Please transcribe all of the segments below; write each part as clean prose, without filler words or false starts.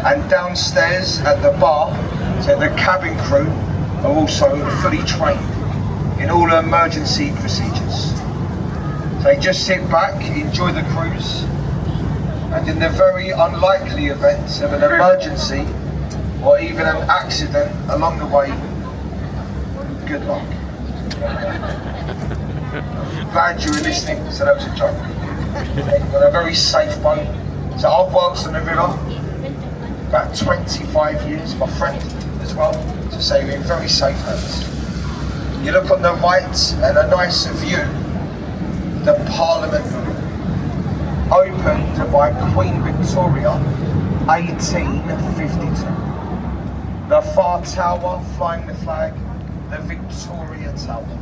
And downstairs at the bar, so the cabin crew are also fully trained in all emergency procedures. So you just sit back, enjoy the cruise, and in the very unlikely event of an emergency or even an accident along the way, good luck. Glad you were listening, so that was a joke. We're on a very safe boat. So I've worked on the river about 25 years, my friend as well, to say we're in very safe hands. You look on the right and a nice view, the Parliament building, opened by Queen Victoria, 1852. The far tower flying the flag, the Victoria Tower.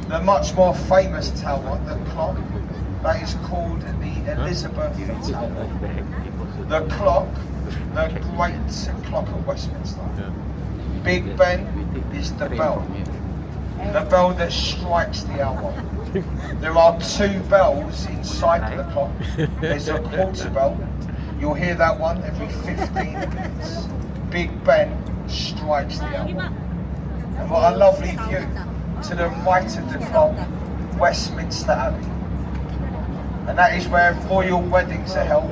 The much more famous tower, the clock, that is called the Elizabethan Tower. The clock, the great clock of Westminster. Big Ben is the bell that strikes the hour. There are two bells inside the clock. There's a quarter bell. You'll hear that one every 15 minutes. Big Ben strikes the hour. And what a lovely view. To the right of the clock, Westminster Abbey. And that is where royal weddings are held,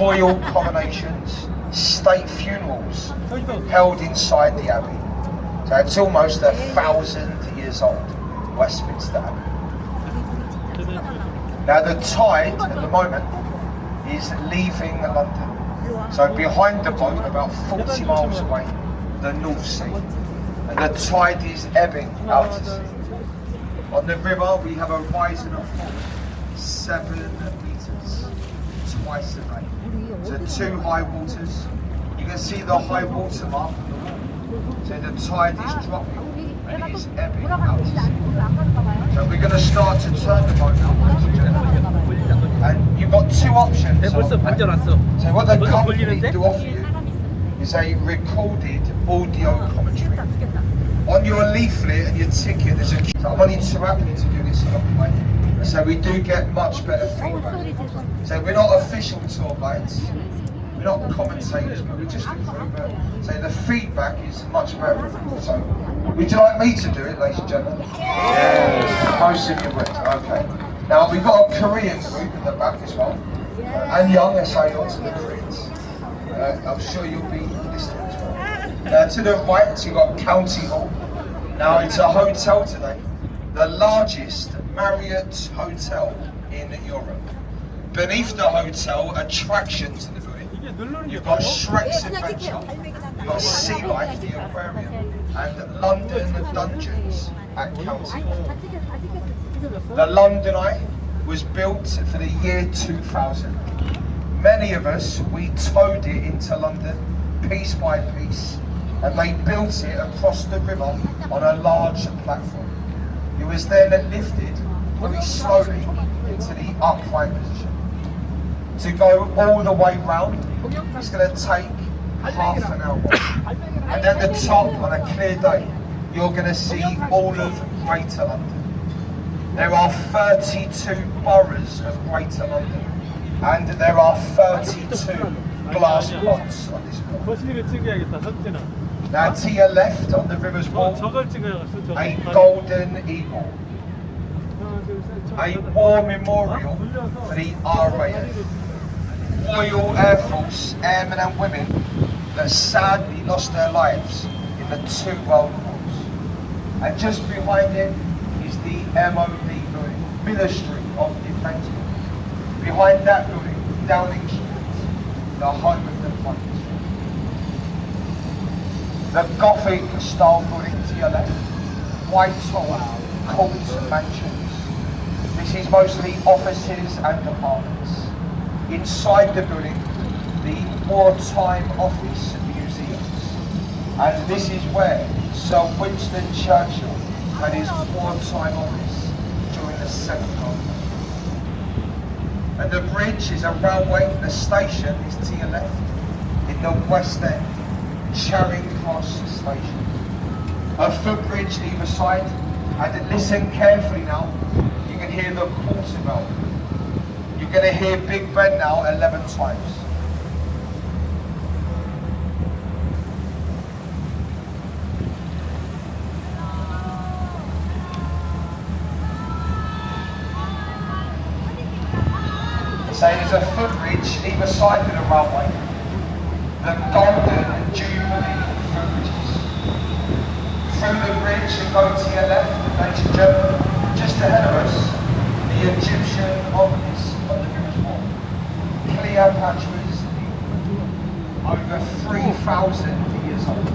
royal coronations, state funerals held inside the Abbey. So it's almost 1,000 years old, Westminster Abbey. Now the tide at the moment is leaving London. So behind the boat, about 40 miles away, the North Sea. And the tide is ebbing out to sea. On the river we have a rising of 7 meters, twice a day. So 2 high waters. You can see the high water mark on the wall. So the tide is dropping and it is ebbing out to sea. So we're going to start to turn the boat now. And you've got 2 options. So what the company do offer you is a recorded audio commentary. On your leaflet and your ticket, there's a. So I'm only too happy to do this along the way. So we do get much better feedback. So we're not official tour guides, we're not commentators, but we just improve it. So the feedback is much better. So would you like me to do it, ladies and gentlemen? Yes. Most of you would. Okay. Now we've got a Korean group in the back as well, and young SAO to the Koreans. I'm sure you'll be listening as well. To the right, you've got County Hall. Now it's a hotel today, the largest Marriott hotel in Europe. Beneath the hotel, attractions in the building. You've got Shrek's Adventure, you've got Sea Life, the aquarium, and London Dungeons at County Hall. The London Eye was built for the year 2000. Many of us, we towed it into London, piece by piece, and they built it across the river on a large platform. It was then lifted very slowly into the upright position. To go all the way round, it's going to take half an hour. And at the top, on a clear day, you're going to see all of Greater London. There are 32 boroughs of Greater London, and there are 32 glass pots on this board. Now to your left on the river's wall, a golden eagle, a war memorial for the RAF, Royal Air Force airmen and women that sadly lost their lives in the 2 world wars. And just behind it is the MOD building, Ministry of Defence building. Behind that building, Downing Street, the home of the Prime Minister. The Gothic style building to your left, white tall courts and mansions. This is mostly offices and apartments. Inside the building, the wartime office museums. And this is where Sir Winston Churchill had his wartime office during the Second World War. And the bridge is a railway, the station is to your left, in the West End. Charing Cross Station. A footbridge either side, and listen carefully now, you can hear the quarter bell. You're going to hear Big Ben now 11 times. So there's a footbridge either side of the railway. The Golden Jubilee footbridges. Through the bridge and go to your left, ladies and gentlemen, just ahead of us, the Egyptian obelisk on the river's wall. Cleopatra's over 3,000 years old.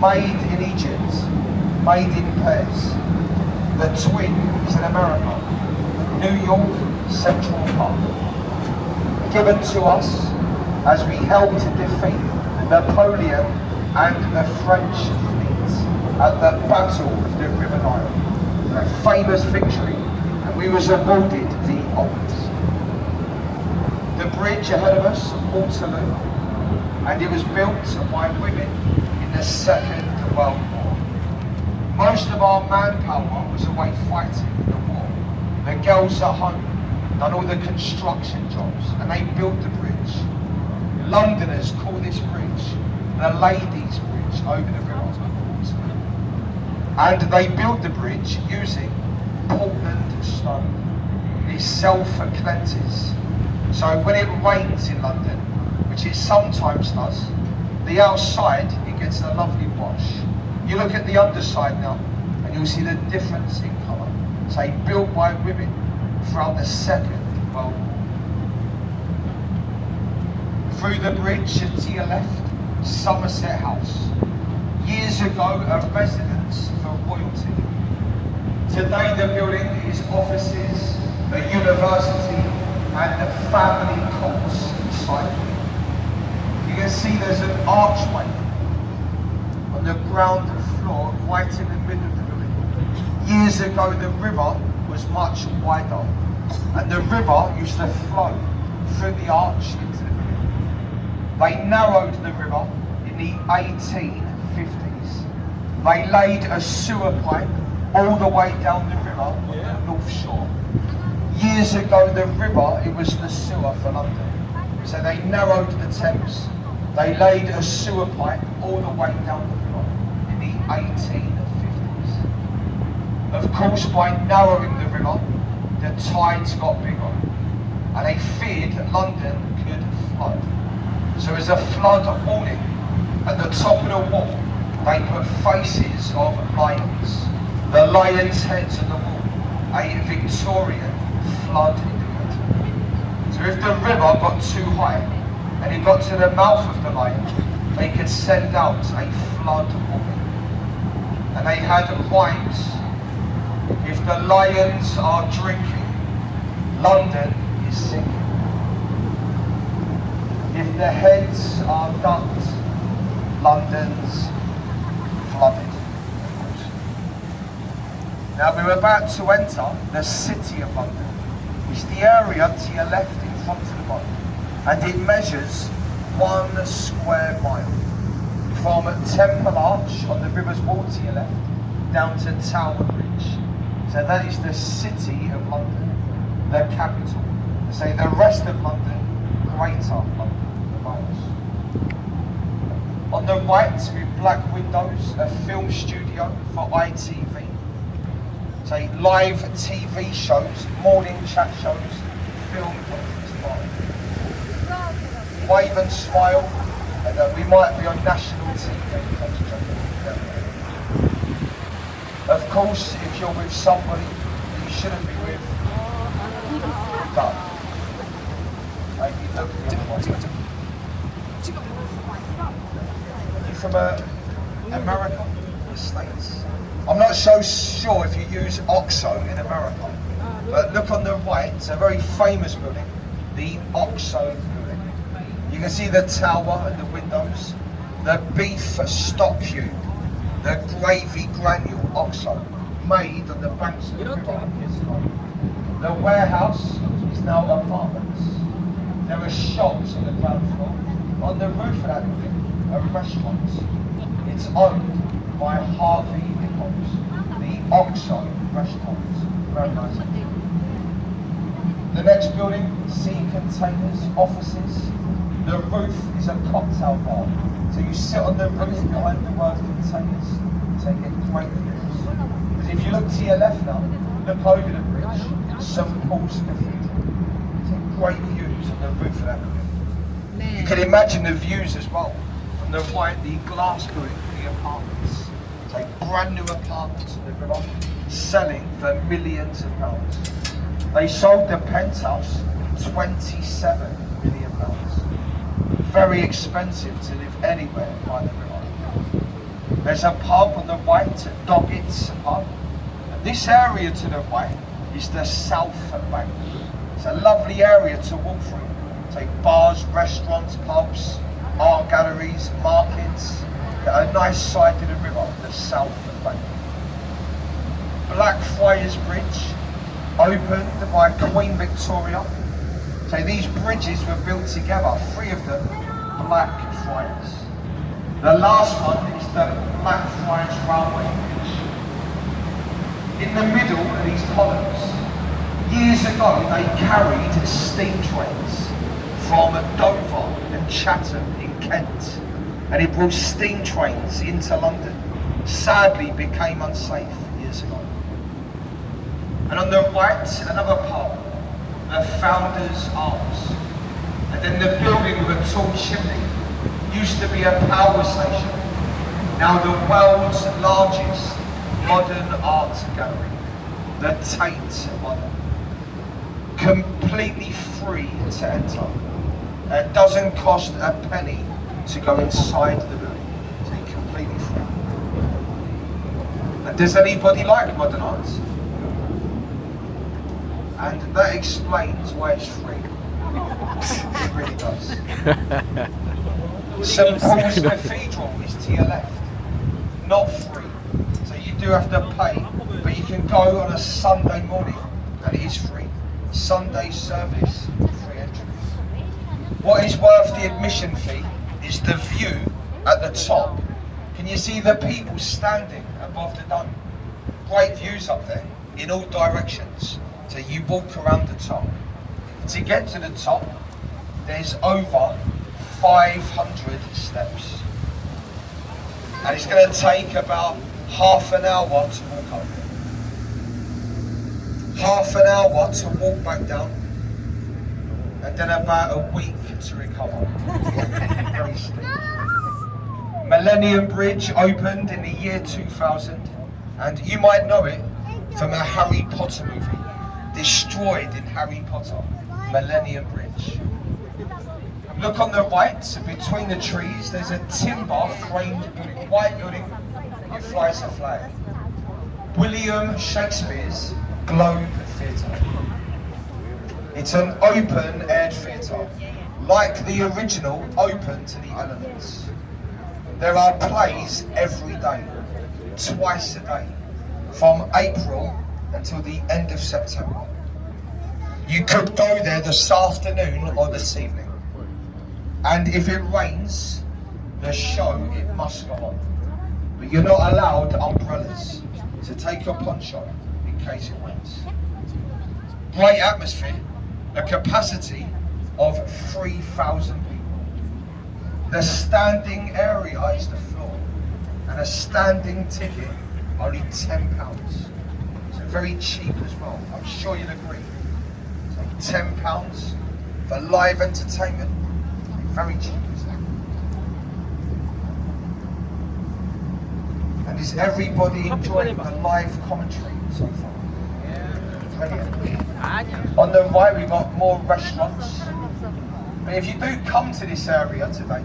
Made in Egypt, made in pairs. The twin is in America, New York, Central Park. Given to us as we helped to defeat Napoleon and the French fleet at the Battle of the River Nile. A famous victory, and we was awarded the honours. The bridge ahead of us, Waterloo, and it was built by women in the Second World War. Most of our manpower was away fighting the war. The girls at home done all the construction jobs, and they built the bridge. Londoners call this bridge the Ladies' Bridge over the river. And they built the bridge using Portland stone. It self-cleanses. So when it rains in London, which it sometimes does, the outside, it gets a lovely wash. You look at the underside now, and you'll see the difference in colour. Say, built by women throughout the Second World War. Through the bridge to your left, Somerset House. Years ago, a residence for royalty. Today the building is offices, a university, and family courts inside. You can see there's an archway on the ground floor right in the middle of the building. Years ago the river was much wider, and the river used to flow through the arch into the building. They narrowed the river in the 1850s. They laid a sewer pipe all the way down the river on the North Shore. Years ago the river, it was the sewer for London. So they narrowed the Thames. They laid a sewer pipe all the way down the river in the 1850s. Of course, by narrowing the river, the tides got bigger, and they feared that London could flood. So as a flood warning, at the top of the wall, they put faces of lions. The lions' heads on the wall, a Victorian flood indicator. So if the river got too high, and it got to the mouth of the lion, they could send out a flood warning. And they had rhymes. If the lions are drinking, London is sinking. If the heads are ducked, London's flooded. Now we're about to enter the City of London. It's the area to your left in front of the boat. And it measures 1 square mile from Temple Arch on the river's wall to your left down to Tower Bridge. So that is the City of London, the capital. They say the rest of London, Greater London, the miles. On the right, with black windows, a film studio for ITV. Say live TV shows, morning chat shows, film conference live. Wave and smile, and we might be on national TV. Of course, if you're with somebody you shouldn't be with, don't. Maybe look the other way. You from America, the States? I'm not so sure if you use OXO in America, but look on the right, it's a very famous building, the OXO building. You can see the tower and the windows, the beef stock cube, the gravy granule OXO, made on the banks of the river. The warehouse is now apartments. There are shops on the ground floor. On the roof of that building, a restaurant. It's owned by Harvey Nichols, the OXO restaurant. Very nice. The next building, sea containers, offices. The roof is a cocktail bar. So you sit on the roof behind the word containers, so you get great views. Because if you look to your left now, look over the bridge, St Paul's Cathedral. It's great views on the roof of that building. You can imagine the views as well. On the right, the glass building, the apartments. It's brand new apartments on the river, selling for millions of pounds. They sold the penthouse for 27 million pounds. Very expensive to live anywhere by the river. There's a pub on the right, Doggett's pub. And this area to the right is the South Bank. It's a lovely area to walk through. Take bars, restaurants, pubs, art galleries, markets. A nice side to the river, the South Bank. Blackfriars Bridge, opened by Queen Victoria. So these bridges were built together, 3 of them, Blackfriars. The last one is the Blackfriars Railway Bridge. In the middle of these columns, years ago they carried steam trains from Dover and Chatham in Kent, and it brought steam trains into London. Sadly became unsafe years ago. And on the right, another pub, the Founders Arms. And then the building with a tall chimney used to be a power station. Now the world's largest modern art gallery, the Tate Modern. Completely free to enter. It doesn't cost a penny to go inside the building. It's completely free. And does anybody like modern art? And that explains why it's free. It really does. St Paul's Cathedral is to your left, not free. So you do have to pay, but you can go on a Sunday morning and it is free. Sunday service, free entry. What is worth the admission fee is the view at the top. Can you see the people standing above the dome? Great views up there in all directions. So you walk around the top. To get to the top, there's over 500 steps. And it's going to take about half an hour to walk up. Half an hour to walk back down. And then about a week to recover. Very steep. Millennium Bridge opened in the year 2000. And you might know it from a Harry Potter movie. Destroyed in Harry Potter, Millennium Bridge. Look on the right, so between the trees, there's a timber framed building, white building, it flies a flag. William Shakespeare's Globe Theatre. It's an open-aired theatre, like the original, open to the elements. There are plays every day, twice a day, from April until the end of September. You could go there this afternoon or this evening. And if it rains, the show, it must go on. But you're not allowed umbrellas, so take your poncho in case it rains. Great atmosphere, a capacity of 3,000 people. The standing area is the floor, and a standing ticket, only £10. Very cheap as well, I'm sure you'll agree. So £10 for live entertainment, very cheap as that. And is everybody enjoying the live commentary so far? Brilliant. On the right we've got more restaurants. But if you do come to this area today,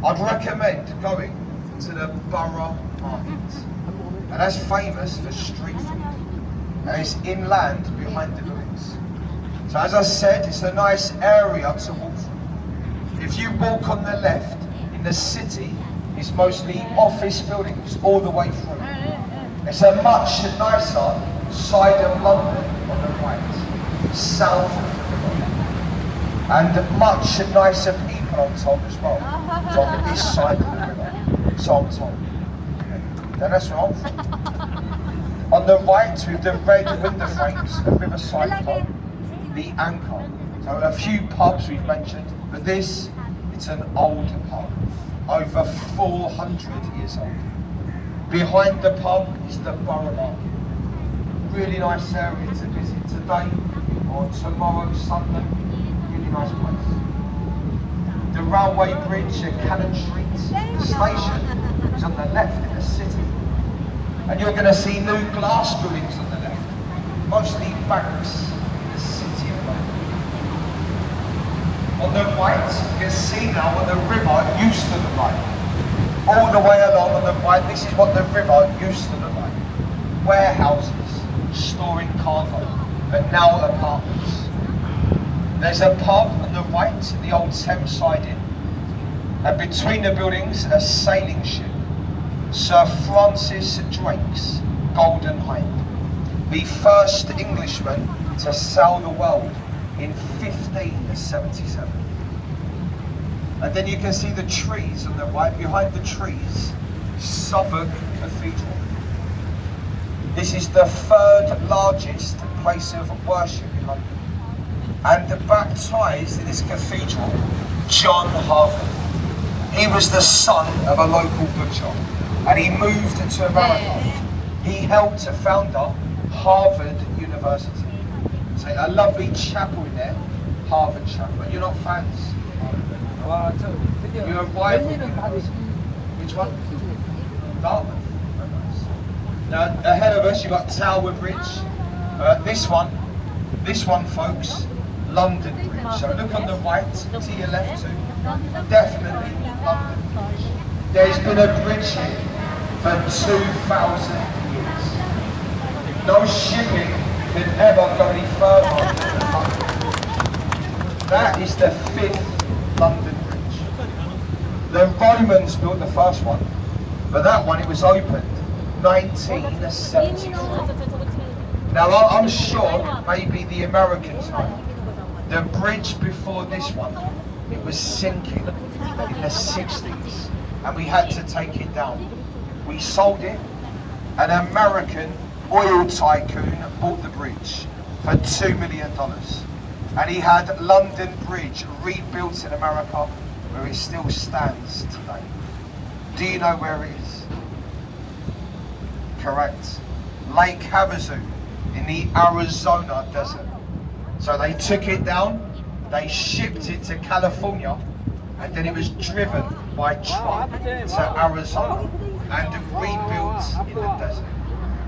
I'd recommend going to the Borough Market. And that's famous for street food. And it's inland behind the buildings. So as I said, it's a nice area to walk through. If you walk on the left, in the city, it's mostly office buildings all the way through. It's a much nicer side of London on the right, south of the river. And much nicer people on top as well. So on this side of the river, so on top. Then that's where I'm from. On the right, with the red window frames, a riverside pub, the Anchor. So a few pubs we've mentioned, but this, it's an old pub, over 400 years old. Behind the pub is the Borough Market. Really nice area to visit today or tomorrow, Sunday. nice place. The railway bridge at Cannon Street station is on the left in the city. And you're going to see new glass buildings on the left, mostly banks in the city of London. On the right, you can see now what the river used to look like. All the way along on the right, this is what the river used to look like. Warehouses, storing cargo, but now apartments. There's a pub on the right, the old Thames siding, and between the buildings, a sailing ship, Sir Francis Drake's Golden Hind, the first Englishman to sail the world in 1577. And then you can see the trees on the right. Behind the trees, Southwark Cathedral. This is the third largest place of worship in London. And baptised in this cathedral, John Harvard. He was the son of a local butcher, and he moved to America. He helped to found Harvard University. So a lovely chapel in there, Harvard Chapel. But you're not fans? You're a rival. Which one? Dartmouth. Very nice. Now ahead of us you've got Tower Bridge. This one folks, London Bridge. So look on the right, to your left too. Definitely London Bridge. There's been a bridge here for 2,000 years. No shipping can ever go any further than London. That is the 5th London Bridge. The Romans built the first one, but that one, it was opened 1973. Now I'm sure maybe the Americans know. The bridge before this one, it was sinking in the 60s, and we had to take it down. We sold it. An American oil tycoon bought the bridge for $2 million. And he had London Bridge rebuilt in America, where it still stands today. Do you know where it is? Correct. Lake Havasu in the Arizona desert. So they took it down, they shipped it to California, and then it was driven by truck to Arizona and rebuilt in the desert.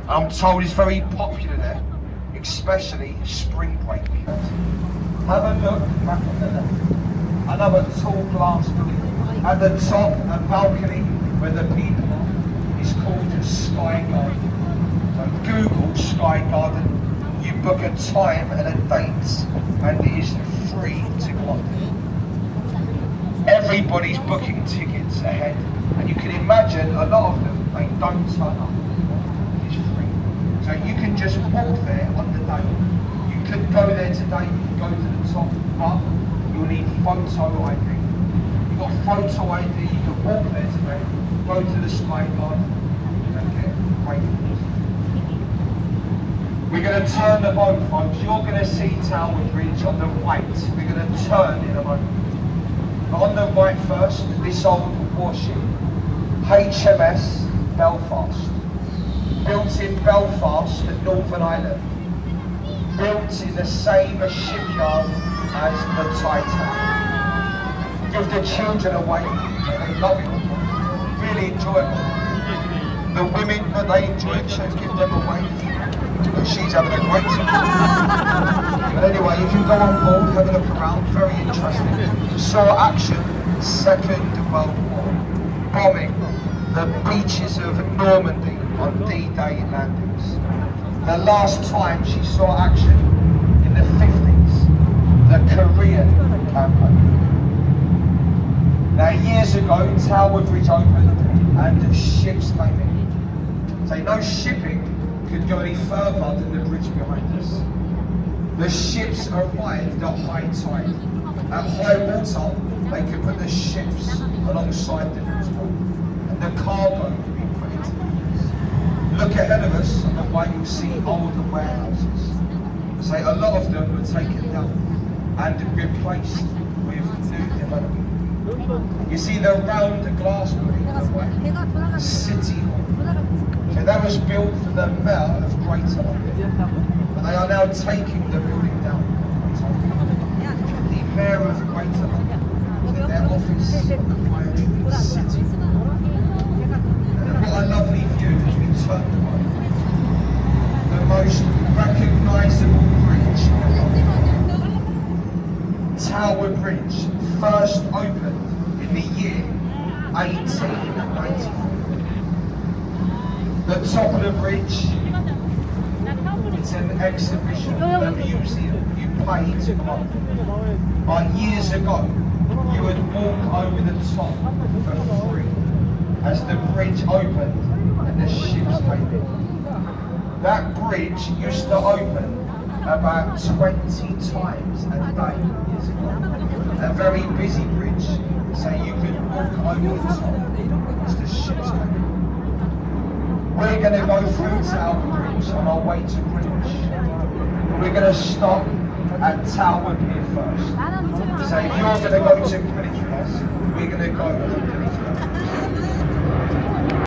I'm told it's very popular there, especially spring break. Have a look back on the left. Another tall glass building. At the top, a balcony where the people are. It's called Sky Garden. So Google Sky Garden. You book a time and a date, and it is free to go on. Everybody's booking tickets ahead, and you can imagine a lot of them, they don't turn up. It's free. So you can just walk there on the day. You could go there today, you can go to the top, but you'll need photo ID. You've got photo ID, you can walk there today, go to the Sky Garden, and get great views. We're going to turn the boat, folks. You're going to see Tower Bridge on the right. We're going to turn in a moment. But on the right first, this old warship, HMS Belfast. Built in Belfast at Northern Ireland. Built in the same shipyard as the Titanic. Give the children away. They love it. Really enjoyable. The women, that they enjoy it, so give them away. She's having a great time. But anyway, you can go on board, have a look around, very interesting. Saw action, Second World War. Bombing the beaches of Normandy on D-Day landings. The last time she saw action in the 50s, the Korean campaign. Now years ago, Tower Bridge opened and ships came in. So no shipping could go any further than the bridge behind us. The ships arrived at high tide. At high water, they could put the ships alongside the bridge, and the cargo could be put into the bridge. Look ahead of us, on the right you'll see older warehouses. So a lot of them were taken down and replaced with new development. You see the round glass building on the right, City Hall. So that was built for the mayor of Greater London, but they are now taking the building down. The Mayor of Greater London, to their office at the Pioneer City. And what a lovely view as we turn the road. The most recognisable bridge ever. Tower Bridge, first opened in the year 1894. The top of the bridge, it's an exhibition, a museum. You pay to go. But years ago, you would walk over the top for free as the bridge opened and the ships came in. That bridge used to open about 20 times a day years ago. A very busy bridge, so you could walk over the top as the ships came in. We're going to go through Tower Bridge on our way to Greenwich. We're going to stop at Tower Pier first. So if you're going to go to Greenwich first, we're going to go to Greenwich first.